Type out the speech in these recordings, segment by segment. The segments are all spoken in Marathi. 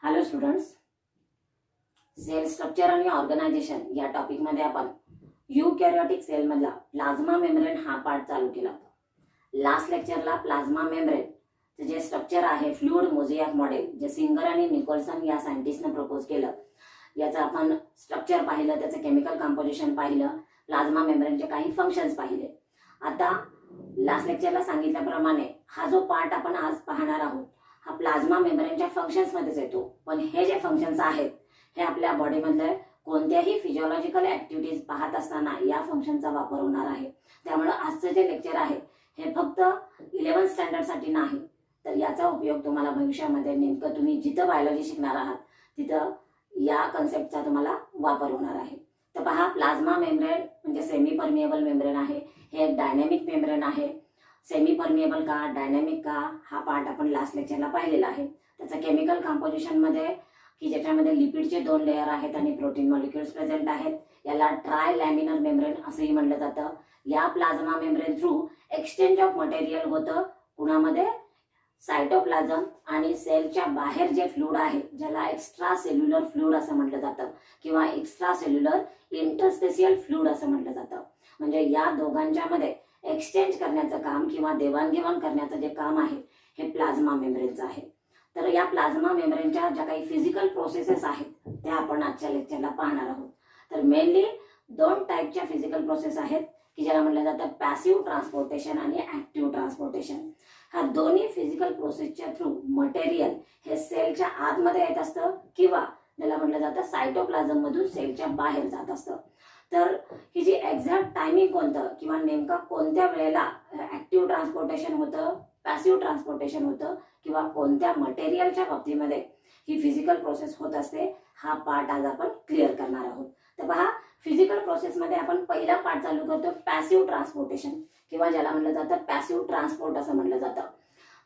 हॅलो स्टुडंट्स, सेल स्ट्रक्चर आणि ऑर्गनायझेशन या टॉपिक मध्ये आपण युकॅरियोटिक सेल मधला प्लाझ्मा मेम्ब्रेन हा पार्ट चालू केला होता. लास्ट लेक्चरला प्लाझ्मा मेम्ब्रेन जे स्ट्रक्चर आहे फ्लुइड मोझॅइक मॉडेल जे सिंगर आणि निकोलसन या सायंटिस्टने प्रपोज केलं, याचं आपण स्ट्रक्चर पाहिलं, त्याचं केमिकल कंपोजिशन पाहिलं, प्लाझ्मा मेम्ब्रेनचे काही फंक्शन्स पाहिले. आता लास्ट लेक्चरला सांगितल्याप्रमाणे हा जो पार्ट आपण आज पाहणार आहोत हा प्लाझ्मा मेम्ब्रेनच्या फंक्शन्स मध्येच येतो. पण हे जे फंक्शन्स आहेत हे आपल्या बॉडीमधले कोणत्याही फिजिओलॉजिकल ऍक्टिव्हिटीज पाहत असताना या फंक्शनचा वापर होणार आहे. त्यामुळे आजचं जे लेक्चर आहे हे फक्त 11th स्टँडर्ड साठी नाही, तर याचा उपयोग तुम्हाला भविष्यामध्ये नेमकं तुम्ही जिथं बायोलॉजी शिकणार आहात तिथं या कन्सेप्टचा तुम्हाला वापर होणार आहे. तर पहा, प्लाझ्मा मेम्ब्रेन म्हणजे सेमी परमिएबल मेम्ब्रेन आहे. हे एक डायनॅमिक मेम्ब्रेन आहे. सेमी परमिएबल का, डायनॅमिक का, हा पार्ट आपण लास्ट लेक्चरला पाहिलेला आहे. त्याचं केमिकल कंपोजिशन मध्ये की ज्याच्यामध्ये लिपिडचे 2 लेयर आहेत आणि प्रोटीन मॉलिक्युल्स प्रेझेंट आहेत, याला ट्राय लॅमिनर मेम्ब्रेन असंही म्हटलं जातं. या plasma membrane through exchange of material होतं कुणामध्ये, सायटोप्लाझम आणि सेलच्या बाहेर जे फ्लुइड आहे ज्याला एक्स्ट्रा सेल्युलर फ्लुइड असं म्हटलं जातं किंवा एक्स्ट्रा सेल्युलर इंटरस्टेशियल फ्लुइड असं म्हटलं जातं. म्हणजे या दोघांच्या मध्ये एक्सचेंज करण्याचं काम किंवा देवाणघेवाण करण्याचं जे काम आहे हे प्लाझ्मा मेम्ब्रेनचं आहे. तर या प्लाझ्मा मेम्ब्रेनच्या ज्या काही फिजिकल प्रोसेसेस आहेत त्या आपण आजच्या लेक्चरला पाहणार आहोत. तर मेनली 2 टाईपच्या फिजिकल प्रोसेस आहेत की ज्याला म्हटलं जातं पॅसिव्ह ट्रान्सपोर्टेशन आणि ऍक्टिव्ह ट्रान्सपोर्टेशन. हा दोन्ही फिजिकल प्रोसेसच्या थ्रू मटेरियल हे सेलच्या आतमध्ये येत असतं किंवा ज्याला म्हटलं जातं सायटोप्लाझम मधून सेलच्या बाहेर जात असतं. तर ही जी एक्झॅक्ट टायमिंग कोणतं किंवा नेमका कोणत्या वेळेला ऍक्टिव्ह ट्रान्सपोर्टेशन होतं, पॅसिव्ह ट्रान्सपोर्टेशन होतं किंवा कोणत्या मटेरियलच्या बाबतीमध्ये ही फिजिकल प्रोसेस होत असते, हा पार्ट आज आपण क्लिअर करणार आहोत. तर पहा, फिजिकल प्रोसेसमध्ये आपण पहिला पार्ट चालू करतो पॅसिव्ह ट्रान्सपोर्टेशन किंवा ज्याला म्हटलं जातं पॅसिव्ह ट्रान्सपोर्ट असं म्हटलं जातं.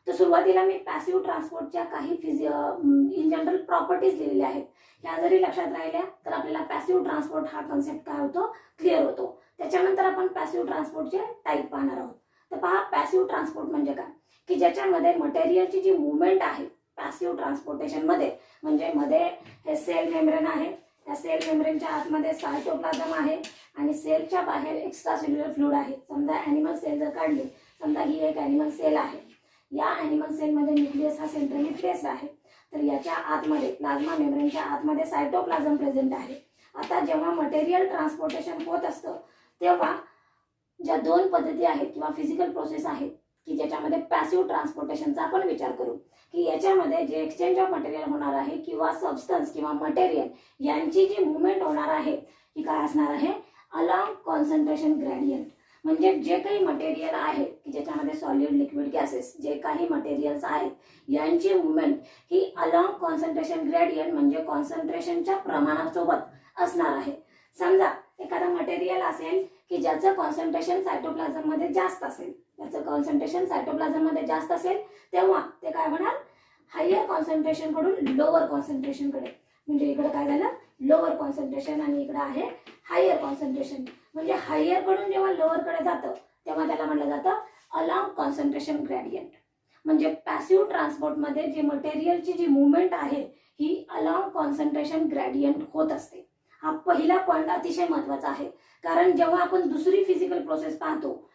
तर सुरुवातीला मी पॅसिव्ह ट्रान्सपोर्टच्या काही इन जनरल प्रॉपर्टीज लिहिलेल्या आहेत. ह्या जरी लक्षात राहिल्या तर आपल्याला पॅसिव्ह ट्रान्सपोर्ट हा कन्सेप्ट काय होतो, क्लिअर होतो. त्याच्यानंतर आपण पॅसिव्ह ट्रान्सपोर्टचे टाईप पाहणार आहोत. तर पहा, पॅसिव्ह ट्रान्सपोर्ट म्हणजे काय की ज्याच्यामध्ये मटेरियलची जी मुवमेंट आहे पॅसिव्ह ट्रान्सपोर्टेशन मध्ये, म्हणजे मध्ये हे सेल मेम्ब्रेन आहे, त्या सेल मेम्ब्रेनच्या आतमध्ये सायटोप्लाझम आहे आणि सेलच्या बाहेर एक्स्ट्रा सेल्युलर फ्लुइड आहे. समजा ॲनिमल सेल जर काढली, समजा ही एक ॲनिमल सेल आहे, या ॲनिमल सेलमध्ये न्यूक्लियस हा सेंट्रली प्लेस्ड आहे. तर याच्या आतमध्ये प्लाझ्मा मेम्ब्रेनच्या आतमध्ये सायटोप्लाझम प्रेझेंट आहे. आता जेव्हा मटेरियल ट्रान्सपोर्टेशन होत असतं तेव्हा ज्या 2 पद्धती आहेत किंवा फिजिकल प्रोसेस आहेत की ज्याच्यामध्ये पॅसिव्ह ट्रान्सपोर्टेशनचा आपण विचार करू की याच्यामध्ये जे एक्सचेंज ऑफ मटेरियल होणार आहे किंवा सबस्टन्स किंवा मटेरियल यांची जी मुवमेंट होणार आहे ही काय असणार आहे, अलॉंग कॉन्सन्ट्रेशन ग्रेडियंट. म्हणजे जे काही मटेरियल आहे की ज्याच्यामध्ये सॉलिड, लिक्विड, गॅसेस जे काही मटेरियल्स आहेत यांची मुवमेंट ही अलॉंग कॉन्सन्ट्रेशन ग्रेडियंट म्हणजे कॉन्सन्ट्रेशनच्या प्रमाणासोबत असणार आहे. समजा एखादं मटेरियल असेल की ज्याचं कॉन्सन्ट्रेशन सायटोप्लाझम मध्ये जास्त असेल, त्याचं कॉन्सन्ट्रेशन सायटोप्लाझम मध्ये जास्त असेल तेव्हा ते काय होणार, हायर कॉन्सन्ट्रेशन कडून लोअर कॉन्सन्ट्रेशन कडे. म्हणजे इकडे काय झालं, लोअर कॉन्सन्ट्रेशन आणि इकडे आहे हायर कॉन्सन्ट्रेशन. म्हणजे हायर कडून जेव्हा लोअर कडे जातं तेव्हा त्याला म्हटलं जातं अलॉंग कॉन्सन्ट्रेशन ग्रेडियंट. म्हणजे पॅसिव्ह ट्रान्सपोर्ट मध्ये जे मटेरियलची जी मुवमेंट आहे ही अलॉंग कॉन्सन्ट्रेशन ग्रेडियंट होत असते. हा पहिला पॉइंट अतिशय महत्वाचा आहे, कारण जेव्हा आपण दुसरी फिजिकल प्रोसेस पाहतो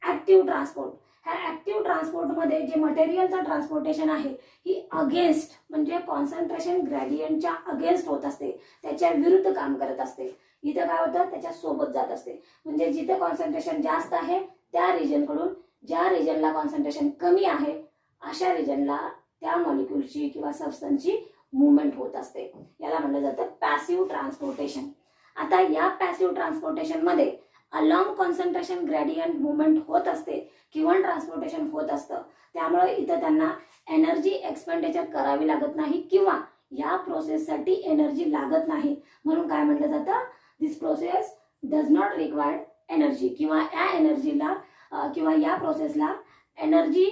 ऍक्टिव्ह ट्रान्सपोर्ट, ह्या ऍक्टिव्ह ट्रान्सपोर्ट मध्ये जे मटेरियलचं ट्रान्सपोर्टेशन आहे ही अगेन्स्ट म्हणजे कॉन्सन्ट्रेशन ग्रेडियंटच्या अगेन्स्ट होत असते, त्याच्या विरुद्ध काम करत असते. इथं काय होतं, त्याच्या सोबत जात असते. म्हणजे जिथे कॉन्सन्ट्रेशन जास्त आहे त्या रिजन कडून ज्या रिजनला कॉन्सन्ट्रेशन कमी आहे अशा रिजनला त्या मॉलिक्युलची किंवा सबस्टन्सची मुवमेंट होत असते. याला म्हटलं जातं पॅसिव्ह ट्रान्सपोर्टेशन. आता या पॅसिव्ह ट्रान्सपोर्टेशन मध्ये अलॉंग कॉन्सन्ट्रेशन ग्रेडियंट मुवमेंट होत असते किंवा ट्रान्सपोर्टेशन होत असतं. त्यामुळे इथं त्यांना एनर्जी एक्सपेंडिचर करावी लागत नाही किंवा या प्रोसेससाठी एनर्जी लागत नाही. म्हणून काय म्हटलं जातं, this process does not required energy किंवा या एनर्जीला किंवा या प्रोसेसला एनर्जी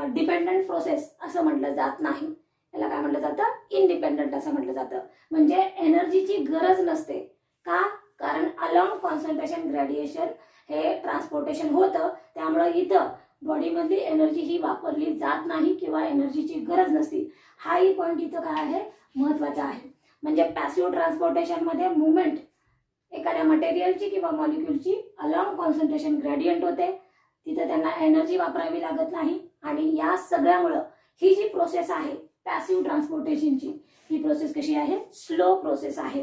डिपेंडंट प्रोसेस असं म्हटलं जात नाही. याला काय म्हटलं जातं, इंडिपेंडंट असं म्हटलं जातं. म्हणजे एनर्जीची गरज नसते. का, कारण अलॉंग कॉन्सन्ट्रेशन ग्रेडिएशन हे ट्रान्सपोर्टेशन होतं त्यामुळे इथं बॉडीमधली एनर्जी ही वापरली जात नाही किंवा एनर्जीची गरज नसती. हाही पॉईंट इथं काय आहे, महत्त्वाचा आहे. म्हणजे पॅसिव्ह ट्रान्सपोर्टेशनमध्ये मुवमेंट एखाद्या मटेरियलची किंवा मॉलिक्युलची अलॉंग कॉन्सन्ट्रेशन ग्रेडियंट होते, तिथं त्यांना एनर्जी वापरावी लागत नाही. आणि या सगळ्यामुळं ही जी प्रोसेस आहे पॅसिव्ह ट्रान्सपोर्टेशनची, ही प्रोसेस कशी आहे, स्लो प्रोसेस आहे.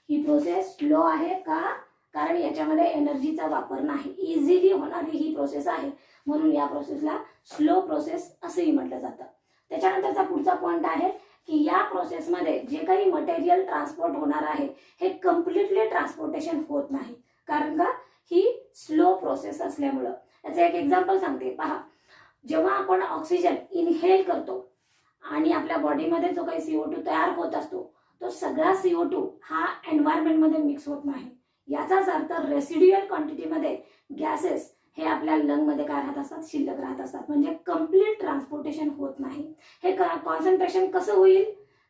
ही प्रोसेस स्लो आहे का, कारण याच्यामध्ये एनर्जीचा वापर नाही, इझिली होणारी ही प्रोसेस आहे, म्हणून या प्रोसेसला स्लो प्रोसेस असंही म्हटलं जातं. त्याच्यानंतरचा पुढचा पॉईंट आहे की या प्रोसेसमध्ये जे काही मटेरियल ट्रान्सपोर्ट होणार आहे हे कम्प्लिटली ट्रान्सपोर्टेशन होत नाही, कारण का, ही स्लो प्रोसेस असल्यामुळं. याचं एक एक्झाम्पल सांगते पहा. जेव्हा आपण ऑक्सिजन इनहेल करतो आणि आपल्या बॉडीमध्ये जो काही CO2 तयार होत असतो, तो सगळा CO2 हा एन्व्हायरमेंटमध्ये मिक्स होत नाही. याचाच अर्थ रेसिड्युअल क्वांटिटीमध्ये गॅसेस हे आपल्या लंगमध्ये काय राहत असतात, शिल्लक राहत असतात. म्हणजे कम्प्लीट ट्रान्सपोर्टेशन होत नाही. हे कॉन्सन्ट्रेशन कसं होईल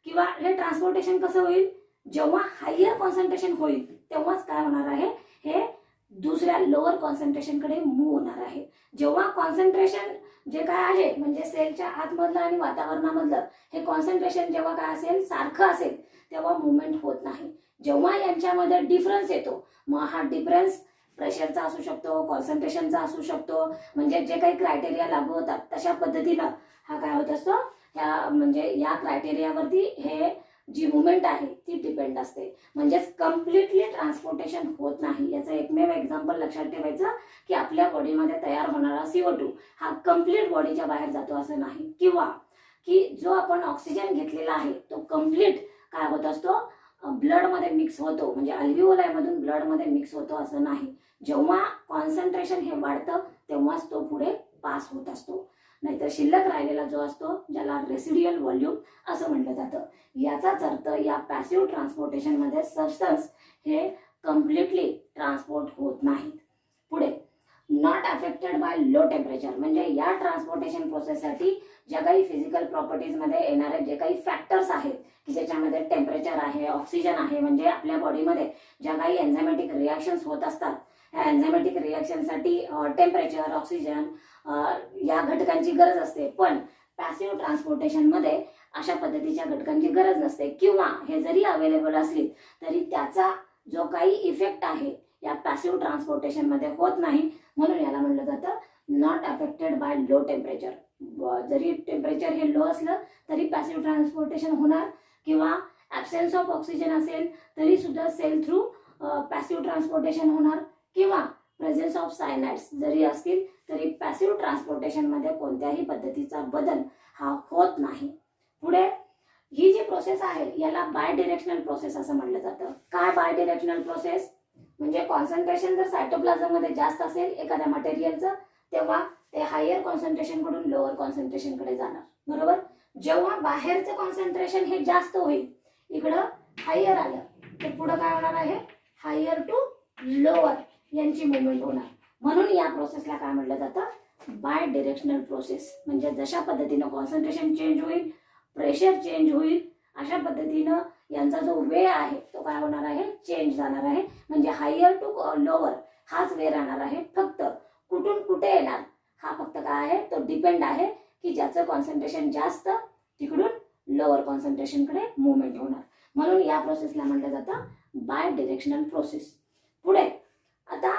किंवा हे ट्रान्सपोर्टेशन कसं होईल, जेव्हा हायर कॉन्सन्ट्रेशन होईल तेव्हाच काय होणार आहे, हे दुसऱ्या लोअर कॉन्सन्ट्रेशनकडे मूव्ह होणार आहे. जेव्हा कॉन्सन्ट्रेशन जे काय आहे म्हणजे सेलच्या आतमधलं आणि वातावरणामधलं हे कॉन्सन्ट्रेशन जेव्हा काय असेल, सारखं असेल, तेव्हा मुवमेंट होत नाही. जेव्हा यांच्यामध्ये डिफरन्स येतो, मग हा डिफरन्स प्रेशरचा असू शकतो, कॉन्सन्ट्रेशनचा असू शकतो, म्हणजे जे काही क्रायटेरिया लागू होतात तशा पद्धतीनं हा काय होत असतो, ह्या म्हणजे या क्रायटेरियावरती हे जी मुवमेंट आहे ती डिपेंड असते. म्हणजेच कम्प्लिटली ट्रान्सपोर्टेशन होत नाही. याचं एकमेव एक्झाम्पल लक्षात ठेवायचं की आपल्या बॉडीमध्ये तयार होणारा CO2 हा कम्प्लीट बॉडीच्या बाहेर जातो असं नाही, किंवा की जो आपण ऑक्सिजन घेतलेला आहे तो कम्प्लीट काय होत असतो, ब्लडमध्ये मिक्स होतो, म्हणजे अल्व्हिओलायमधून ब्लडमध्ये मिक्स होतो असं नाही. जेव्हा कॉन्सन्ट्रेशन हे वाढतं तेव्हाच तो पुढे पास होत असतो. नाहीतर शिल्लक राहिलेला जो असतो, ज्याला रेसिड्युअल व्हॉल्यूम असं म्हटलं जातं. याचाच अर्थ या पॅसिव्ह ट्रान्सपोर्टेशनमध्ये सबस्टन्स हे कम्प्लिटली ट्रान्सपोर्ट होत नाहीत. पुढे not affected by low temperature, म्हणजे या ट्रान्सपोर्टेशन प्रोसेससाठी ज्या काही फिजिकल प्रॉपर्टीजमध्ये येणारे जे काही फॅक्टर्स आहेत की ज्याच्यामध्ये टेम्परेचर आहे, ऑक्सिजन आहे, म्हणजे आपल्या बॉडीमध्ये ज्या काही एन्झायमॅटिक रिॲक्शन्स होत असतात, ह्या एन्झायमॅटिक रिॲक्शनसाठी टेम्परेचर, ऑक्सिजन या घटकांची गरज असते. पण पॅसिव्ह ट्रान्सपोर्टेशनमध्ये अशा पद्धतीच्या घटकांची गरज नसते, किंवा हे जरी अवेलेबल असली तरी त्याचा जो काही इफेक्ट आहे या पॅसिव्ह ट्रान्सपोर्टेशनमध्ये होत नाही, म्हणून याला म्हटलं जातं not affected by low temperature. जरी टेम्परेचर हे लो असलं तरी पॅसिव्ह ट्रान्सपोर्टेशन होणार, किंवा ॲब्सेन्स ऑफ ऑक्सिजन असेल तरी सुद्धा सेल थ्रू पॅसिव्ह ट्रान्सपोर्टेशन होणार, किंवा प्रेझेन्स ऑफ सायनाइड्स जरी असतील तरी पॅसिव्ह ट्रान्सपोर्टेशनमध्ये कोणत्याही पद्धतीचा बदल हा होत नाही. पुढे ही जी प्रोसेस आहे याला बाय डिरेक्शनल प्रोसेस असं म्हटलं जातं. काय बाय डिरेक्शनल प्रोसेस, म्हणजे कॉन्सन्ट्रेशन जर सायटोप्लाझममध्ये जास्त असेल एखाद्या मटेरियलचं, तेव्हा ते हायर कॉन्सन्ट्रेशनकडून लोअर कॉन्सन्ट्रेशनकडे जाणार, बरोबर. जेव्हा बाहेरचं कॉन्सन्ट्रेशन हे जास्त होईल, इकडं हायर आलं, तर पुढं काय होणार आहे, हायर टू लोअर यांची मुवमेंट होणार. म्हणून या प्रोसेसला काय म्हटलं जातं, बाय डिरेक्शनल प्रोसेस. म्हणजे जशा पद्धतीनं कॉन्सन्ट्रेशन चेंज होईल, प्रेशर चेंज होईल, अशा पद्धतीनं यांचा जो वे आहे तो काय होणार आहे, चेंज जाणार आहे. म्हणजे हायर टू लोअर हाच वे राहणार आहे. फक्त कुठून कुठे येणार हा फक्त काय आहे, तो डिपेंड आहे की ज्याचं कॉन्सन्ट्रेशन जास्त तिकडून लोअर कॉन्सन्ट्रेशनकडे मुवमेंट होणार. म्हणून या प्रोसेसला म्हटलं जातं बाय डिरेक्शनल प्रोसेस. पुढे आता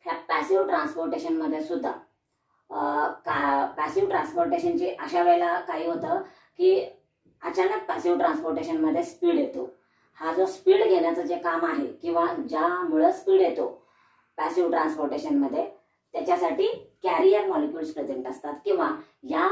ह्या पॅसिव्ह ट्रान्सपोर्टेशनमध्ये सुद्धा पॅसिव्ह ट्रान्सपोर्टेशनची अशा वेळेला काही होतं की अचानक पॅसिव्ह ट्रान्सपोर्टेशनमध्ये स्पीड येतो. हा जो स्पीड घेण्याचं जे काम आहे किंवा ज्यामुळं स्पीड येतो पॅसिव्ह ट्रान्सपोर्टेशनमध्ये, त्याच्यासाठी कॅरियर मॉलिक्युल्स प्रेझेंट असतात, किंवा या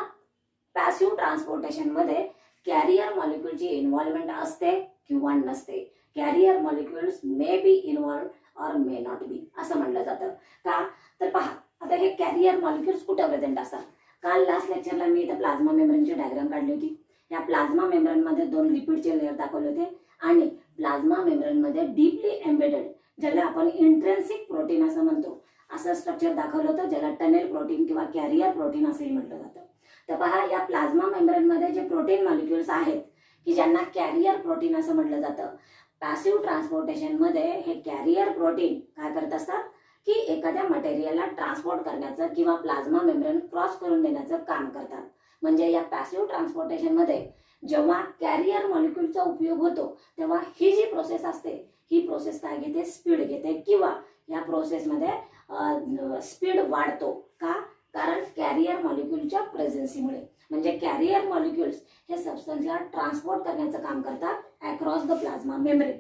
पॅसिव्ह ट्रान्सपोर्टेशनमध्ये कॅरियर मॉलिक्युलची इन्व्हॉल्वमेंट असते किंवा नसते. Carrier molecules may be involve और मे नॉट बी असं म्हटलं जातं. का तर पहा, आता हे कॅरियर मॉलिक्युल्स कुठं प्रेझेंट असतात. काल लास्ट लेक्चरला मी इथं प्लाझ्मा मेम्ब्रेनची डायग्राम काढली होती. या प्लाझ्मा मेम्ब्रेनमध्ये 2 लिपिडचे लेअर दाखवले होते, आणि प्लाझ्मा मेम्ब्रेनमध्ये डीपली एम्बेडेड, ज्याला आपण इंट्रेन्सिक प्रोटीन असं म्हणतो, असं स्ट्रक्चर दाखवलं होतं, ज्याला टनेल प्रोटीन किंवा कॅरियर प्रोटीन असंही म्हटलं जातं. तर पहा, या प्लाझ्मा मेम्ब्रेनमध्ये जे प्रोटीन मॉलिक्युल्स आहेत की ज्यांना कॅरियर प्रोटीन असं म्हटलं जातं, पॅसिव्ह ट्रान्सपोर्टेशनमध्ये हे कॅरियर प्रोटीन काय करत असतात, की एखाद्या मटेरियलला ट्रान्सपोर्ट करण्याचं किंवा प्लाझ्मा मेम्ब्रेन क्रॉस करून देण्याचं काम करतात. म्हणजे या पॅसिव्ह ट्रान्सपोर्टेशनमध्ये जेव्हा कॅरियर मॉलिक्यूलचा उपयोग होतो तेव्हा ही जी प्रोसेस असते ही प्रोसेस काय घेते, स्पीड घेते किंवा या प्रोसेसमध्ये स्पीड वाढतो. का? कारण कॅरियर मॉलिक्यूलच्या प्रेझेन्सीमुळे. म्हणजे कॅरियर मॉलिक्यूल्स हे सबस्टन्सला ट्रान्सपोर्ट करण्याचं काम करतात अक्रॉस द प्लाझ्मा मेम्ब्रेन.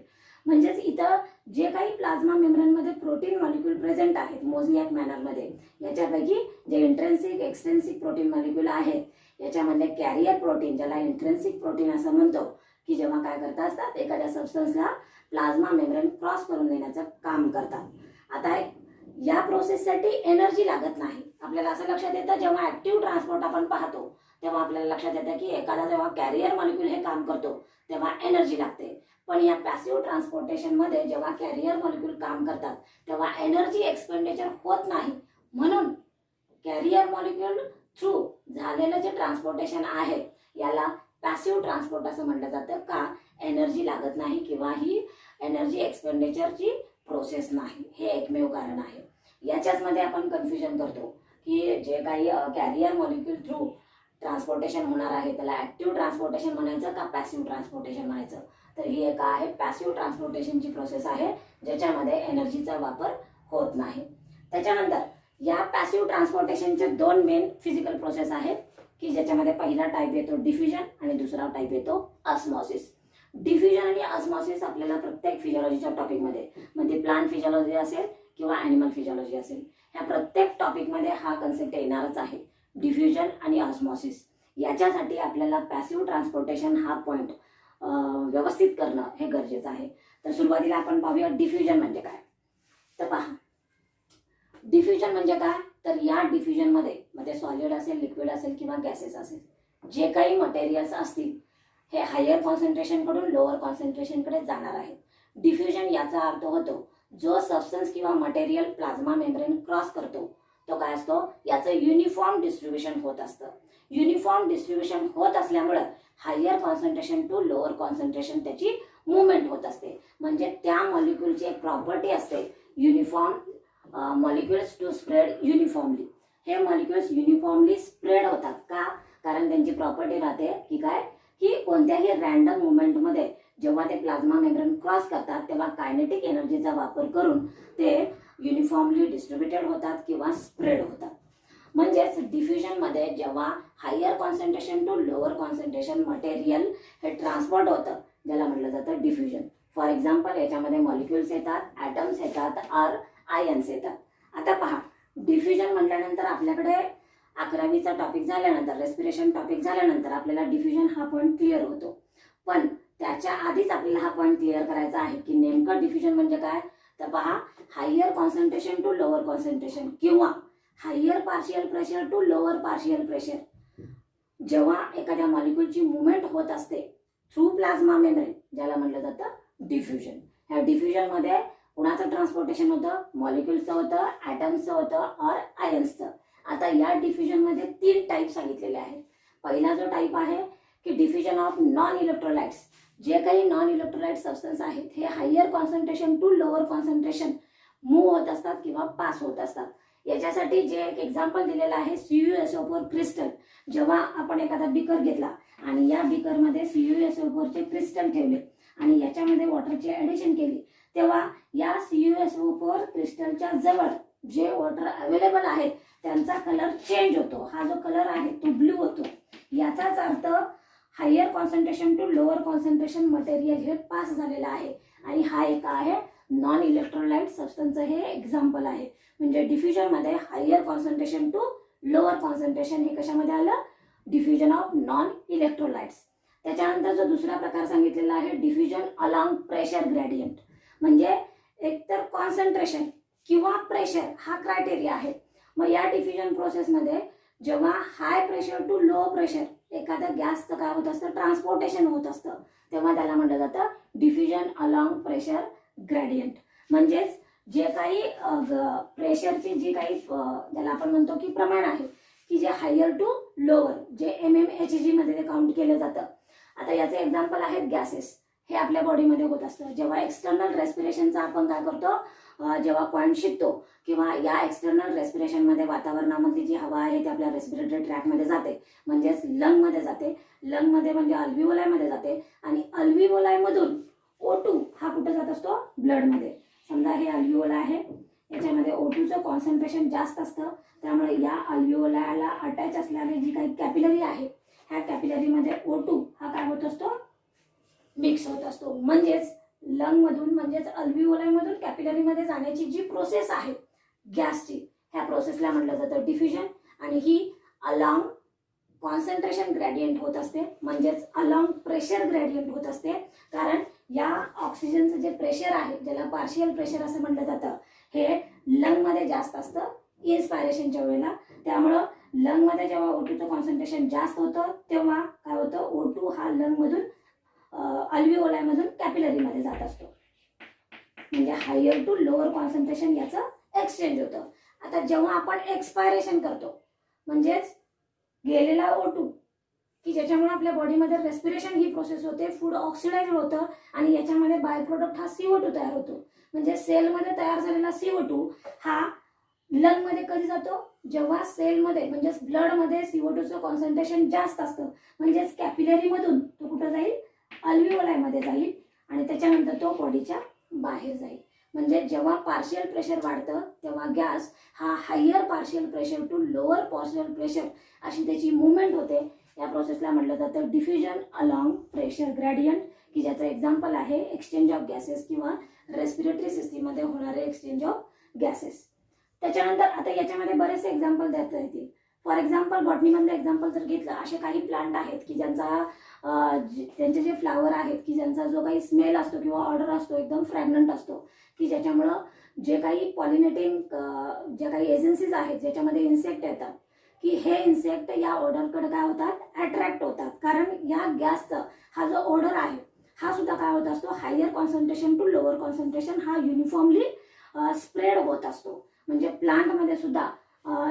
म्हणजेच इथं जे काही प्लाझ्मा मेम्ब्रेनमध्ये प्रोटीन मॉलिक्यूल प्रेझेंट आहेत मोझॅक मॅनरमध्ये, याच्यापैकी जे इंट्रेन्सिक एक्सट्रेन्सिक प्रोटीन मॉलिक्यूल आहेत याच्यामध्ये कॅरियर प्रोटीन, ज्याला इंट्रेन्सिक प्रोटीन असं म्हणतो, की जेव्हा काय करत असतात एखाद्या सबस्टन्सला प्लाझ्मा मेम्ब्रेन क्रॉस करून देण्याचं काम करतात. आता या प्रोसेससाठी एनर्जी लागत नाही. आपल्याला असं लक्षात येतं जेव्हा ऍक्टिव्ह ट्रान्सपोर्ट आपण पाहतो तेव्हा आपल्याला लक्षात येतं की एखादा जेव्हा कॅरियर मॉलिक्यूल हे काम करतो तेव्हा एनर्जी लागते. पण या पॅसिव्ह ट्रान्सपोर्टेशनमध्ये जेव्हा कॅरियर मॉलिक्यूल काम करतात तेव्हा एनर्जी एक्सपेंडिचर होत नाही. म्हणून कॅरियर मॉलिक्यूल थ्रू झालेलं जे ट्रान्सपोर्टेशन आहे याला पॅसिव्ह ट्रान्सपोर्ट असं म्हटलं जातं. का? एनर्जी लागत नाही किंवा ही एनर्जी एक्सपेंडिचरची प्रोसेस नाही. हे एकमेव कारण आहे. याच्याच मध्ये आपण कन्फ्युजन करतो की जे काही कॅरियर मॉलिक्यूल थ्रू ट्रान्सपोर्टेशन होणार आहे त्याला ऍक्टिव्ह ट्रान्सपोर्टेशन म्हणायचं का पॅसिव्ह ट्रान्सपोर्टेशन म्हणायचं. तर ही एक आहे पॅसिव्ह ट्रान्सपोर्टेशनची प्रोसेस आहे ज्याच्यामध्ये एनर्जीचा वापर होत नाही. त्याच्यानंतर या पॅसिव्ह ट्रान्सपोर्टेशनचे दोन मेन फिजिकल प्रोसेस आहेत की ज्याच्यामध्ये पहिला टाईप येतो डिफ्युजन आणि दुसरा टाईप येतो ऑस्मॉसिस. डिफ्युजन आणि ऑस्मॉसिस आपल्याला प्रत्येक फिजिओलॉजीच्या टॉपिकमध्ये, म्हणजे प्लांट फिजिओलॉजी असेल किंवा ॲनिमल फिजिओलॉजी असेल, ह्या प्रत्येक टॉपिकमध्ये हा कन्सेप्ट येणारच आहे, डिफ्युजन आणि ऑस्मॉसिस. याच्यासाठी आपल्याला पॅसिव्ह ट्रान्सपोर्टेशन हा पॉईंट व्यवस्थित करणं हे गरजेचं आहे. तर सुरुवातीला आपण पाहूया डिफ्युजन म्हणजे काय. तर पहा, डिफ्युजन म्हणजे काय, तर या डिफ्युजनमध्ये सॉलिड असेल, लिक्विड असेल किंवा गॅसेस असेल, जे काही मटेरियल्स असतील हे हायर कॉन्सन्ट्रेशनकडून लोअर कॉन्सन्ट्रेशनकडे जाणार आहेत. डिफ्युजन याचा अर्थ होतो जो सबस्टन्स किंवा मटेरियल प्लाझ्मा मेम्ब्रेन क्रॉस करतो तो काय असतो, याचं युनिफॉर्म डिस्ट्रीब्युशन होत असतं. युनिफॉर्म डिस्ट्रीब्युशन होत असल्यामुळं higher concentration to lower concentration त्याची मुवमेंट होत असते. म्हणजे त्या मॉलिक्यूलची एक प्रॉपर्टी असते uniform molecules to spread uniformly. हे मॉलिक्युल्स युनिफॉर्मली स्प्रेड होतात. का? कारण त्यांची प्रॉपर्टी राहते की काय, की कोणत्याही रॅन्डम मुवमेंटमध्ये जेव्हा ते प्लाझ्मा मेम्ब्रेन क्रॉस करतात तेव्हा कायनेटिक एनर्जीचा वापर करून ते युनिफॉर्मली डिस्ट्रीब्युटेड होतात किंवा स्प्रेड होतात. म्हणजेच डिफ्युजनमध्ये जेव्हा higher concentration to lower concentration material हे ट्रान्सपोर्ट होतं ज्याला म्हटलं जातं डिफ्युजन. फॉर एक्झाम्पल याच्यामध्ये मॉलिक्युल्स येतात, ॲटम्स येतात, आयन्स येतात. आता पहा, डिफ्युजन म्हटल्यानंतर आपल्याकडे 11वीचा टॉपिक झाल्यानंतर, रेस्पिरेशन टॉपिक झाल्यानंतर आपल्याला डिफ्युजन हा पॉईंट क्लिअर होतो. पण त्याच्या आधीच आपल्याला हा पॉईंट क्लिअर करायचा आहे की नेमकं डिफ्युजन म्हणजे काय. तर पहा, higher concentration to lower concentration किंवा higher partial pressure to lower partial pressure, जेव्हा एखाद्या मॉलिक्यूलची मुवमेंट होत असते थ्रू प्लाझ्मा मेम्ब्रेन ज्याला म्हटलं जातं डिफ्युजन. ह्या डिफ्युजनमध्ये कुणाचं ट्रान्सपोर्टेशन होतं, मॉलिक्युल्सचं होतं, ॲटम्सचं होतं और आयन्सचं. आता या डिफ्युजनमध्ये 3 टाईप सांगितलेले आहेत. पहिला जो टाईप आहे की डिफ्युजन ऑफ नॉन इलेक्ट्रोलाइट्स. जे काही नॉन इलेक्ट्रोलाइट सबस्टन्स आहेत हे higher concentration to lower concentration move होत असतात किंवा पास होत असतात. याच्यासाठी जे एक एक्झाम्पल दिलेलं आहे CuSO4 क्रिस्टल. जेव्हा आपण एखादा बिकर घेतला आणि या बिकरमध्ये CuSO4चे क्रिस्टल ठेवले आणि याच्यामध्ये वॉटरची ॲडिशन केली तेव्हा या CuSO4 क्रिस्टलच्या जवळ जे वॉटर अवेलेबल आहेत त्यांचा कलर चेंज होतो. हा जो कलर आहे तो ब्लू होतो. याचाच अर्थ higher concentration to lower concentration material हे पास झालेलं आहे आणि हा एक आहे नॉन इलेक्ट्रोलाइट सबस्टन्सचं हे एक्झाम्पल आहे. म्हणजे डिफ्युजनमध्ये higher concentration to lower concentration हे कशामध्ये आलं, डिफ्युजन ऑफ नॉन इलेक्ट्रोलाइट्स. त्याच्यानंतर जो दुसरा प्रकार सांगितलेला आहे डिफ्युजन अलॉंग प्रेशर ग्रेडियंट. म्हणजे एकतर कॉन्सन्ट्रेशन किंवा प्रेशर हा क्रायटेरिया आहे. मग या डिफ्युजन प्रोसेसमध्ये जेव्हा high pressure to low pressure एखाद्या गॅसचं काय होत असतं, ट्रान्सपोर्टेशन होत असतं, तेव्हा त्याला म्हटलं जातं डिफ्युजन अलॉंग प्रेशर ग्रेडियंट. म्हणजेच जे काही प्रेशरची जी काही ज्याला आपण म्हणतो की प्रमाण आहे की जे हायर टू लोअर, जे mmHg मध्ये ते काउंट केलं जातं. आता याचे एक्झाम्पल आहेत गॅसेस. हे आपल्या बॉडीमध्ये होत असतं. जेव्हा एक्सटर्नल रेस्पिरेशनचा आपण काय करतो, जेव्हा पॉईंट शिकतो किंवा या एक्सटर्नल रेस्पिरेशनमध्ये वातावरणामधली जी हवा आहे ती आपल्या रेस्पिरेटरी ट्रॅकमध्ये जाते, म्हणजेच लंगमध्ये जाते. लंगमध्ये म्हणजे अल्व्हिओलायमध्ये जाते आणि अल्व्हिओलायमधून O2 हा कुठे जात असतो? ब्लडमध्ये. समजा हे अल्व्हिओलाय आहे, याच्यामध्ये O2चं कॉन्सन्ट्रेशन जास्त असतं, त्यामुळे या अल्व्हिओलायला अटॅच असलेली जी काही कॅपिलरी आहे ह्या कॅपिलरीमध्ये O2 हा काय होत असतो? मिक्स होत असतो. म्हणजेच लंगमधून म्हणजेच अल्व्हिओलायमधून कॅपिलरीमध्ये जाण्याची जी प्रोसेस आहे गॅसची, ह्या प्रोसेसला म्हटलं जातं डिफ्युजन. आणि ही अलॉंग कॉन्सन्ट्रेशन ग्रेडियंट होत असते, म्हणजेच अलॉंग प्रेशर ग्रेडियंट होत असते. कारण या ऑक्सिजनचं जे प्रेशर आहे, ज्याला पार्शियल प्रेशर असं म्हटलं जातं, हे लंगमध्ये जास्त असतं इन्स्पायरेशनच्या वेळेला. त्यामुळं लंगमध्ये जेव्हा O2चं कॉन्सन्ट्रेशन जास्त होतं तेव्हा काय होतं? O2 हा लंगमधून अल्व्हिओलायमधून कॅपिलरीमध्ये जात असतो. म्हणजे हायर टू लोअर कॉन्सन्ट्रेशन याचं एक्सचेंज होतं. आता जेव्हा आपण एक्सपायरेशन करतो, म्हणजेच गेलेला O2 की ज्याच्यामुळे आपल्या बॉडीमध्ये रेस्पिरेशन ही प्रोसेस होते, फूड ऑक्सिडाइज होतं आणि याच्यामध्ये बाय प्रोडक्ट हा CO2 तयार होतो. म्हणजे सेलमध्ये तयार झालेला CO2 हा लंगमध्ये कधी जातो? जेव्हा सेलमध्ये म्हणजेच ब्लडमध्ये CO2चं कॉन्सन्ट्रेशन जास्त असतं, म्हणजेच कॅपिलरीमधून तो कुठं जाईल? अल्व्हिओलायमध्ये जाईल आणि त्याच्यानंतर तो बॉडीच्या बाहेर जाईल. म्हणजे जेव्हा पार्शियल प्रेशर वाढतं तेव्हा गॅस हा higher partial pressure to lower partial pressure अशी त्याची मुवमेंट होते. या प्रोसेसला म्हटलं जातं डिफ्युजन अलॉंग प्रेशर ग्रेडियंट, की ज्याचं एक्झाम्पल आहे एक्सचेंज ऑफ गॅसेस किंवा रेस्पिरेटरी सिस्टीममध्ये होणारे एक्सचेंज ऑफ गॅसेस. त्याच्यानंतर आता याच्यामध्ये बरेचसे एक्झाम्पल देता येतील. फॉर एक्झाम्पल बॉटनीमधलं एक्झाम्पल जर घेतलं, असे काही प्लांट आहेत की त्यांचे जे फ्लावर आहेत की ज्यांचा जो काही स्मेल असतो किंवा ऑर्डर असतो एकदम फ्रॅग्रंट असतो, की ज्याच्यामुळं जे काही पॉलिनेटिंग जे काही एजन्सीज आहेत ज्याच्यामध्ये इन्सेक्ट येतात, की हे इन्सेक्ट या ऑर्डरकडे काय होतात? अट्रॅक्ट होतात. कारण या गॅसचा हा जो ऑर्डर आहे हा सुद्धा काय होत असतो? Higher concentration to lower concentration हा युनिफॉर्मली स्प्रेड होत असतो. म्हणजे प्लांटमध्ये सुद्धा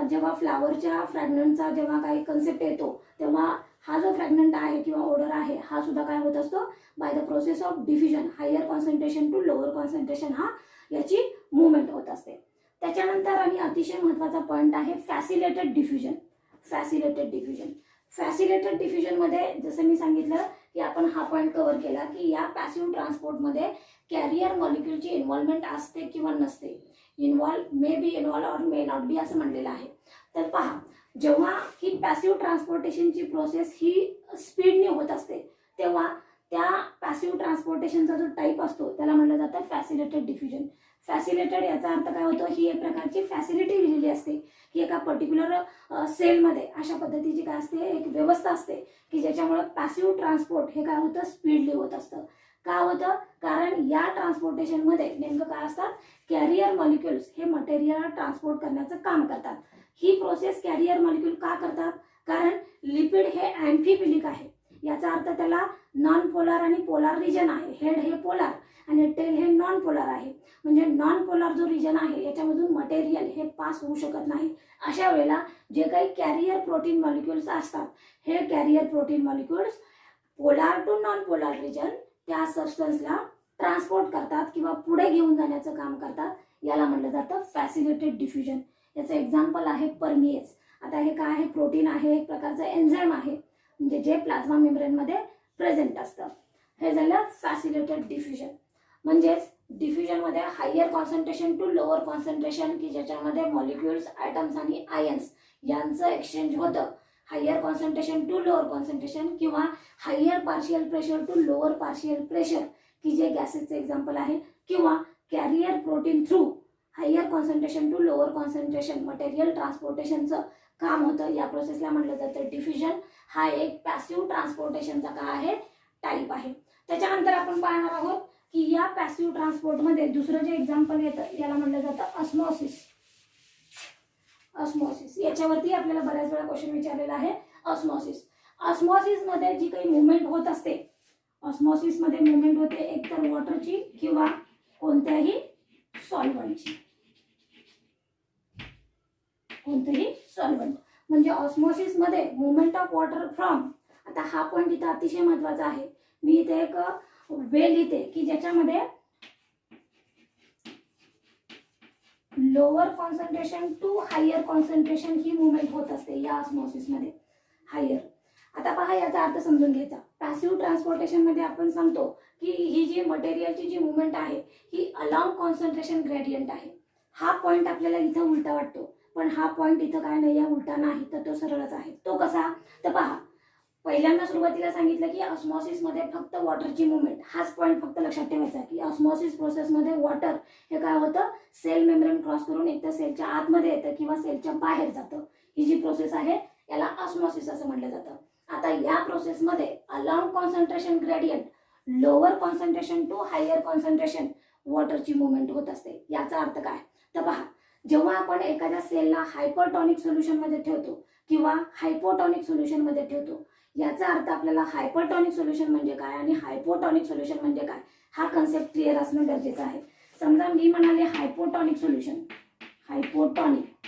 जेव्हा फ्लावरच्या फ्रॅग्रंटचा जेव्हा काही कन्सेप्ट येतो तेव्हा हा जो फ्रॅग्रंट आहे किंवा ऑर्डर आहे हा सुद्धा काय होत असतो? By the process of diffusion higher concentration to lower concentration हा याची मुवमेंट होत असते. त्याच्यानंतर आणि अतिशय महत्त्वाचा पॉईंट आहे फॅसिलेटेड डिफ्युजन. फॅसिलेटेड डिफ्युजन. फॅसिलेटेड डिफ्युजनमध्ये जसं मी सांगितलं की आपण हा पॉईंट कव्हर केला की या पॅसिव्ह ट्रान्सपोर्टमध्ये कॅरियर मॉलिक्युलची इन्व्हॉल्वमेंट असते किंवा नसते. मे be involve or may not be असं म्हणलेलं आहे. तर पहा, जेव्हा ही पॅसिव्ह ट्रान्सपोर्टेशनची प्रोसेस ही स्पीडने होत असते तेव्हा त्या पॅसिव्ह ट्रान्सपोर्टेशनचा जो टाईप असतो त्याला म्हटलं जातं फॅसिलेटेड डिफ्युजन. फॅसिलेटेड याचा अर्थ काय होतो? ही एक प्रकारची फॅसिलिटी दिलेली असते की एका पर्टिक्युलर सेलमध्ये अशा पद्धतीची काय असते? एक व्यवस्था असते की ज्याच्यामुळे पॅसिव्ह ट्रान्सपोर्ट हे काय होतं? स्पीडली होत असतं. का होतं? कारण या ट्रान्सपोर्टेशनमध्ये नेमकं काय असतात? कॅरियर मॉलिक्युल्स हे मटेरियल ट्रान्सपोर्ट करण्याचं काम करतात. ही प्रोसेस कॅरियर मॉलिक्यूल का करतात? कारण लिपिड हे अँफिफिलिक आहे. याचा अर्थ त्याला नॉन पोलार आणि पोलार रिजन आहे. हेड हे पोलार आणि टेल हे नॉन पोलार आहे. म्हणजे नॉन पोलार जो रिजन आहे याच्यामधून मटेरियल हे पास होऊ शकत नाही. अशा वेळेला जे काही कॅरियर प्रोटीन मॉलिक्युल्स असतात हे carrier protein molecules polar to non polar region त्या सबस्टन्सला ट्रान्सपोर्ट करतात किंवा पुढे घेऊन जाण्याचं काम करतात. याला म्हटलं जातं फॅसिलिटेड डिफ्युजन. याचं एक्झाम्पल आहे परमिएज. आता हे काय आहे? प्रोटीन आहे, एक प्रकारचं एन्झाईम आहे, म्हणजे जे प्लाझ्मा मेम्ब्रेनमध्ये प्रेझेंट असतं. हे झालं फॅसिलिटेड डिफ्युजन. म्हणजेच डिफ्युजनमध्ये higher concentration to lower concentration की ज्याच्यामध्ये मॉलिक्युल्स, ॲटम्स आणि आयन्स यांचं एक्सचेंज होतं. Higher concentration to lower concentration किंवा higher partial pressure to lower partial pressure की जे गॅसेसचं एक्झाम्पल आहे, किंवा carrier protein through higher concentration to lower concentration material ट्रान्सपोर्टेशनचं काम होतं. या प्रोसेसला म्हटलं जातं डिफ्युजन. हा एक पॅसिव्ह ट्रान्सपोर्टेशनचा काय आहे? टाईप आहे. त्याच्यानंतर आपण पाहणार आहोत की या पॅसिव्ह ट्रान्सपोर्टमध्ये दुसरं जे एक्झाम्पल येतं याला म्हटलं जातं ऑस्मॉसिस. ऑस्मॉसिस याच्यावरती आपल्याला बऱ्याच वेळा क्वेश्चन विचारलेला आहे. ऑस्मॉसिस. ऑस्मॉसिसमध्ये जी काही मुवमेंट होत असते, ऑस्मॉसिसमध्ये मुवमेंट होते एकतर वॉटरची किंवा कोणत्याही सॉल्व्हंटची. कोणतेही सॉल्व्हंट. म्हणजे ऑस्मॉसिसमध्ये मुवमेंट ऑफ वॉटर फ्रॉम, आता हा पॉईंट इथं अतिशय महत्त्वाचा आहे. मी इथे एक वे लिहिते की ज्याच्यामध्ये lower concentration to higher concentration ही मुवमेंट होत असते या ऑस्मॉसिसमध्ये. हायर. आता पहा याचा अर्थ समजून घ्यायचा. पॅसिव्ह ट्रान्सपोर्टेशनमध्ये आपण सांगतो की ही जी मटेरियलची जी मुवमेंट आहे ही अलाउंग कॉन्सन्ट्रेशन ग्रेडियंट आहे. हा पॉईंट आपल्याला इथं उलटा वाटतो, पण हा पॉईंट इथं काय नाही आहे, उलटा नाही, तर तो सरळच आहे. तो कसा? तर पहा, पहिल्यांदा सुरुवातीला सांगितलं की ऑस्मॉसिसमध्ये फक्त वॉटरची मुवमेंट, हाच पॉईंट फक्त लक्षात ठेवायचा की ऑस्मॉसिस प्रोसेसमध्ये वॉटर हे काय होतं, सेल मेम्ब्रेन क्रॉस करून एकतर सेलच्या आतमध्ये येतं किंवा सेलच्या बाहेर जातं. ही जी प्रोसेस आहे याला ऑस्मॉसिस असं म्हटलं जातं. आता या प्रोसेसमध्ये along concentration gradient, lower concentration to higher concentration वॉटरची मुवमेंट होत असते. याचा अर्थ काय? तर पहा, जेव्हा आपण एखाद्या सेलला हायपरटॉनिक सोल्युशनमध्ये ठेवतो किंवा हायपोटॉनिक सोल्युशनमध्ये ठेवतो, याचा अर्थ आपल्याला हायपरटॉनिक सोल्युशन म्हणजे काय आणि हायपोटॉनिक सोल्युशन म्हणजे काय हा कन्सेप्ट क्लिअर असणं गरजेचं आहे. समजा मी म्हणाले हायपोटॉनिक सोल्युशन, हायपोटॉनिक,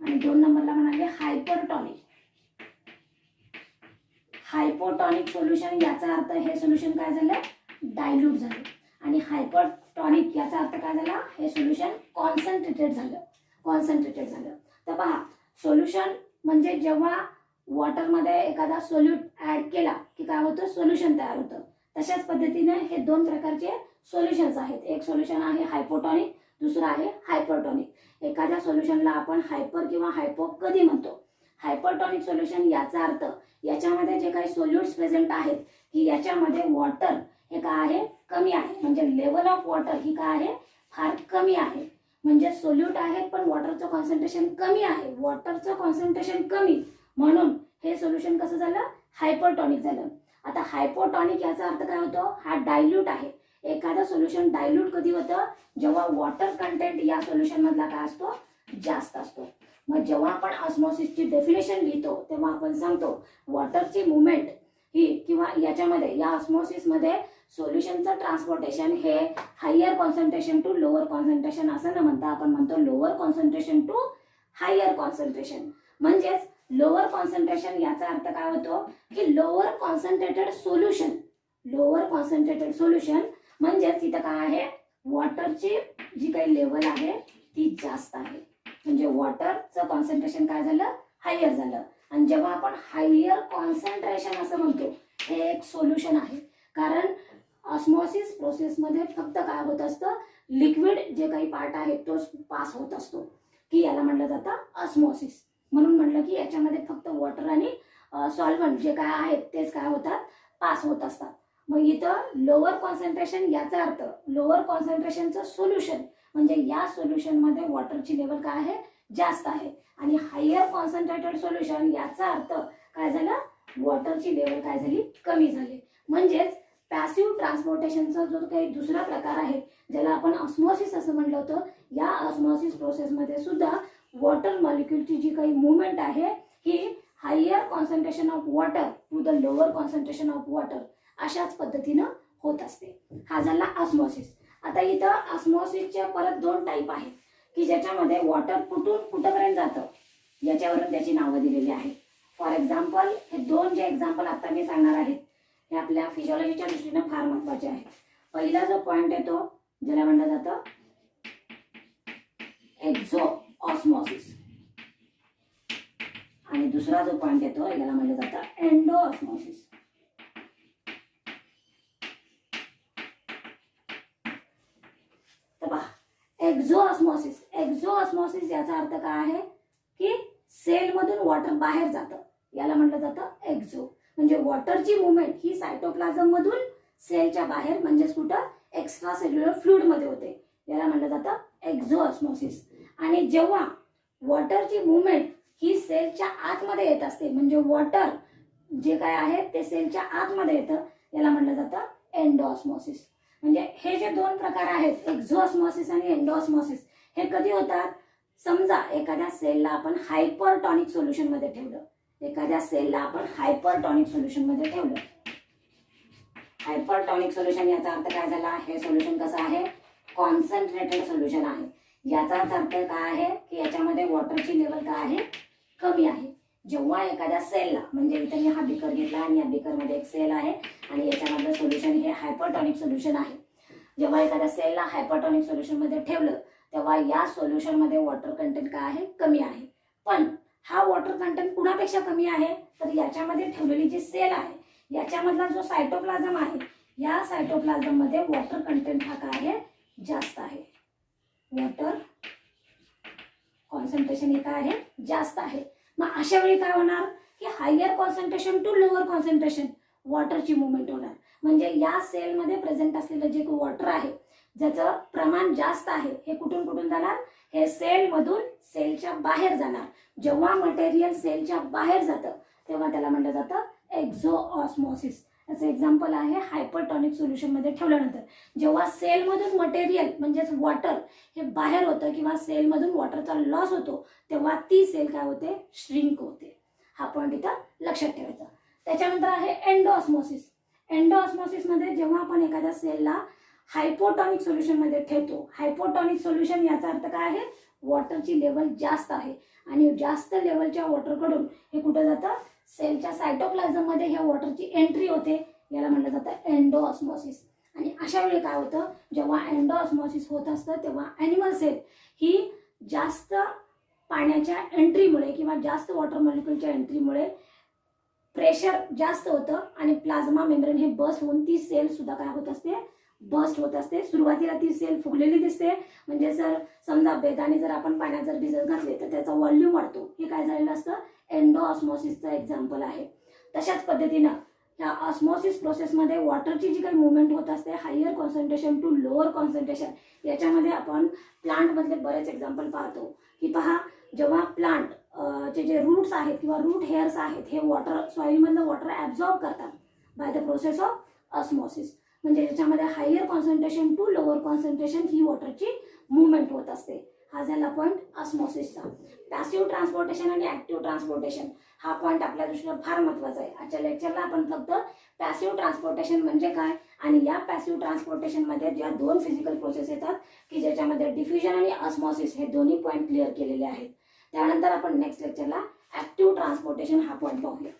आणि 2 नंबरला म्हणाले हायपरटॉनिक. हायपोटॉनिक सोल्युशन याचा अर्थ हे सोल्युशन काय झालं, डायल्यूट झालं. आणि हायपरटॉनिक याचा अर्थ काय झाला, हे सोल्युशन कॉन्सन्ट्रेटेड झालं. तर पहा, सोल्युशन म्हणजे जेव्हा वॉटरमध्ये एखादा सोल्यूट ऍड केला की काय होतं, सोल्युशन तयार होतं. तशाच पद्धतीने हे 2 प्रकारचे सोल्युशन्स आहेत. एक सोल्युशन आहे हायपोटॉनिक, दुसरं आहे हायपरटॉनिक. एखाद्या सोल्युशनला आपण हायपर किंवा हायपो कधी म्हणतो? हायपरटॉनिक सोल्युशन याचा अर्थ याच्यामध्ये जे काही सोल्यूट्स प्रेझेंट आहेत की याच्यामध्ये वॉटर हे काय आहे, कमी आहे. म्हणजे लेवल ऑफ वॉटर ही काय आहे, फार कमी आहे. म्हणजे सोल्यूट आहेत पण वॉटरचं कॉन्सन्ट्रेशन कमी आहे. वॉटरचं कॉन्सन्ट्रेशन कमी म्हणून हे सोल्युशन कसं झालं, हायपरटॉनिक झालं. आता हायपोटॉनिक याचा अर्थ काय होतो, हा डायल्यूट आहे. एखादं सोल्युशन डायल्यूट कधी होतं, जेव्हा वॉटर कंटेंट या सोल्युशन मधला काय असतो, जास्त असतो. मग जेव्हा आपण ऑस्मॉसिसची डेफिनेशन लिहितो तेव्हा आपण सांगतो वॉटरची मुवमेंट ही किंवा याच्यामध्ये या ऑस्मॉसिसमध्ये सोल्युशनचं ट्रान्सपोर्टेशन हे higher concentration to lower concentration असं न म्हणता आपण म्हणतो lower concentration to higher concentration. म्हणजेच लोअर कॉन्सन्ट्रेशन याचा अर्थ काय होतो की lower concentrated solution. Lower concentrated solution म्हणजेच इथं काय आहे, वॉटरची जी काही लेवल आहे ती जास्त आहे. म्हणजे वॉटरचं कॉन्सन्ट्रेशन काय झालं, हायर झालं. आणि जेव्हा आपण हायर कॉन्सन्ट्रेशन असं म्हणतो, हे एक सोल्युशन आहे. कारण ऑस्मॉसिस प्रोसेसमध्ये फक्त काय होत असतं, लिक्विड जे काही पार्ट आहे तो पास होत असतो की याला म्हटलं जातं ऑस्मॉसिस. म्हणून म्हटलं की याच्यामध्ये फक्त वॉटर आणि सॉल्व्हंट जे काय आहेत तेच काय होतात, पास होत असतात. मग इथं लोअर कॉन्सन्ट्रेशन याचा अर्थ लोअर कॉन्सन्ट्रेशनचं सोल्युशन म्हणजे या सोल्युशनमध्ये वॉटरची लेवल काय आहे, जास्त आहे. आणि हायर कॉन्सन्ट्रेटेड सोल्युशन याचा अर्थ काय झालं, वॉटरची लेवल काय झाली, कमी झाली. म्हणजेच पॅसिव्ह ट्रान्सपोर्टेशनचा जो काही दुसरा प्रकार आहे ज्याला आपण ऑस्मॉसिस असं म्हटलं होतं, या ऑस्मॉसिस प्रोसेसमध्ये सुद्धा वॉटर मॉलिक्यूलची जी काही मुवमेंट आहे ही higher concentration of water to the lower concentration of water अशाच पद्धतीनं होत असते. हा झाला ऑस्मॉसिस. आता इथं ऑस्मॉसिसच्या परत 2 टाईप आहेत की ज्याच्यामध्ये वॉटर कुठून कुठपर्यंत जातं याच्यावरून त्याची नावं दिलेली आहेत. फॉर एक्झाम्पल हे 2 जे एक्झाम्पल आता मी सांगणार आहेत हे आपल्या फिजिओलॉजीच्या दृष्टीने फार महत्त्वाचे आहेत. पहिला जो पॉइंट येतो ज्याला म्हणलं जातं एक्झो ऑस्मॉसिस आणि दुसरा जो पॉइंट येतो याला म्हणलं जातं एंडो ऑस्मॉसिस. तर पहा, एक्झो ऑस्मॉसिस याचा अर्थ काय आहे की सेलमधून वॉटर बाहेर जातं, याला म्हटलं जातं एक्झो. म्हणजे वॉटरची मुवमेंट ही सायटोप्लाझम मधून सेलच्या बाहेर म्हणजेच कुठं, एक्स्ट्रा सेल्युलर फ्लुइड मध्ये होते, याला म्हटलं जातं एक्झो ऑस्मॉसिस. आणि जेव्हा वॉटरची मुवमेंट ही सेलच्या आतमध्ये येत असते म्हणजे वॉटर जे काय आहे ते सेलच्या आतमध्ये येतं, याला म्हटलं जातं एंडो ऑस्मॉसिस. म्हणजे हे जे 2 प्रकार आहेत एक्झो ऑस्मॉसिस आणि एंडो ऑस्मॉसिस हे कधी होतात, समजा एखाद्या सेलला आपण हायपरटॉनिक सोल्युशन मध्ये ठेवलं, हायपरटॉनिक सोल्युशन याचा अर्थ काय झाला, हे सोल्युशन कसं आहे, कॉन्सन्ट्रेटेड सोल्युशन आहे. याचाच अर्थ काय आहे की याच्यामध्ये वॉटरची लेवल काय आहे, कमी आहे. जेव्हा एखाद्या सेलला, म्हणजे इथे मी हा बीकर घेतला आणि या बीकरमध्ये एक सेल आहे आणि याच्यामधलं सोल्युशन हे हायपरटॉनिक सोल्युशन आहे. जेव्हा एखाद्या सेलला हायपरटॉनिक सोल्युशन मध्ये ठेवलं तेव्हा या सोल्युशनमध्ये वॉटर कंटेंट काय आहे, कमी आहे. पण हा वॉटर कंटेंट कुणापेक्षा कमी आहे, तर याच्यामध्ये ठेवलेली जी सेल आहे याच्यामधला जो सायटोप्लाझम आहे, या सायटोप्लाझम मध्ये वॉटर कंटेंट हा काय आहे, जास्त आहे. वॉटर कॉन्सन्ट्रेशन हे काय आहे, जास्त आहे. मग अशा वेळी काय होणार की higher concentration to lower concentration वॉटरची मुवमेंट होणार. म्हणजे या सेलमध्ये प्रेझेंट असलेलं जे वॉटर आहे ज्याचं प्रमाण जास्त आहे हे कुठून कुठून जाणार, हे सेलमधून सेलच्या बाहेर जाणार. जेव्हा मटेरियल सेलच्या बाहेर जातं तेव्हा त्याला म्हटलं जातं एक्झो ऑस्मॉसिस. याचं एक्झाम्पल आहे हायपरटॉनिक सोल्युशनमध्ये ठेवल्यानंतर जेव्हा सेलमधून मटेरियल म्हणजेच वॉटर हे बाहेर होतं किंवा सेलमधून वॉटरचा लॉस होतो तेव्हा ती सेल काय होते, श्रिंक होते. हा पॉईंट इथं लक्षात ठेवायचा. त्याच्यानंतर आहे एंडोऑस्मोसिस. एंडोऑस्मोसिसमध्ये जेव्हा आपण एखाद्या सेलला हायपोटॉनिक सोल्युशनमध्ये ठेवतो, हायपोटॉनिक सोल्युशन याचा अर्थ काय आहे, वॉटरची लेवल जास्त आहे आणि जास्त लेवलच्या वॉटरकडून हे कुठं जातं, सेलच्या सायटोप्लाझममध्ये ह्या वॉटरची एंट्री होते. याला म्हटलं जातं एंडोऑस्मोसिस. आणि अशा वेळी काय होतं, जेव्हा एंडोऑस्मोसिस होत असतं तेव्हा ॲनिमल सेल ही जास्त पाण्याच्या एंट्रीमुळे किंवा जास्त वॉटर मॉलिक्युलच्या एंट्रीमुळे प्रेशर जास्त होतं आणि प्लाझ्मा मेम्ब्रेन हे बस्ट होऊन ती सेल सुद्धा काय होत असते, बस्ट होत असते. सुरुवातीला ती सेल फुगलेली दिसते. म्हणजे जर समजा बेदाणे जर आपण पाण्यात जर भिजत घातले तर त्याचा व्हॉल्यूम वाढतो. हे काय झालेलं असतं, एंडोऑस्मोसिसचं एक्झाम्पल आहे. तशाच पद्धतीनं या ऑस्मोसिस प्रोसेसमध्ये वॉटरची जी काही मुवमेंट होत असते higher concentration to lower concentration, याच्यामध्ये आपण प्लांटमधले बरेच एक्झाम्पल पाहतो की पहा, जेव्हा प्लांट चे जे रूट्स आहेत किंवा रूट हेअर्स आहेत हे वॉटर सॉईलमधलं वॉटर ॲब्झॉर्ब करतात by the process of osmosis. म्हणजे याच्यामध्ये higher concentration to lower concentration ही वॉटरची मुवमेंट होत असते. हा झाला पॉईंट ऑस्मोसिसचा. पॅसिव्ह ट्रान्सपोर्टेशन आणि ॲक्टिव्ह ट्रान्सपोर्टेशन हा पॉईंट आपल्या दृष्टीने फार महत्त्वाचा आहे. आजच्या लेक्चरला आपण फक्त पॅसिव्ह ट्रान्सपोर्टेशन म्हणजे काय आणि या पॅसिव्ह ट्रान्सपोर्टेशनमध्ये ज्या दोन फिजिकल प्रोसेस येतात की ज्याच्यामध्ये डिफ्युजन आणि ऑस्मोसिस हे दोन्ही पॉईंट क्लिअर केलेले आहेत. त्यानंतर आपण नेक्स्ट लेक्चरला ॲक्टिव्ह ट्रान्सपोर्टेशन हा पॉईंट पाहूया.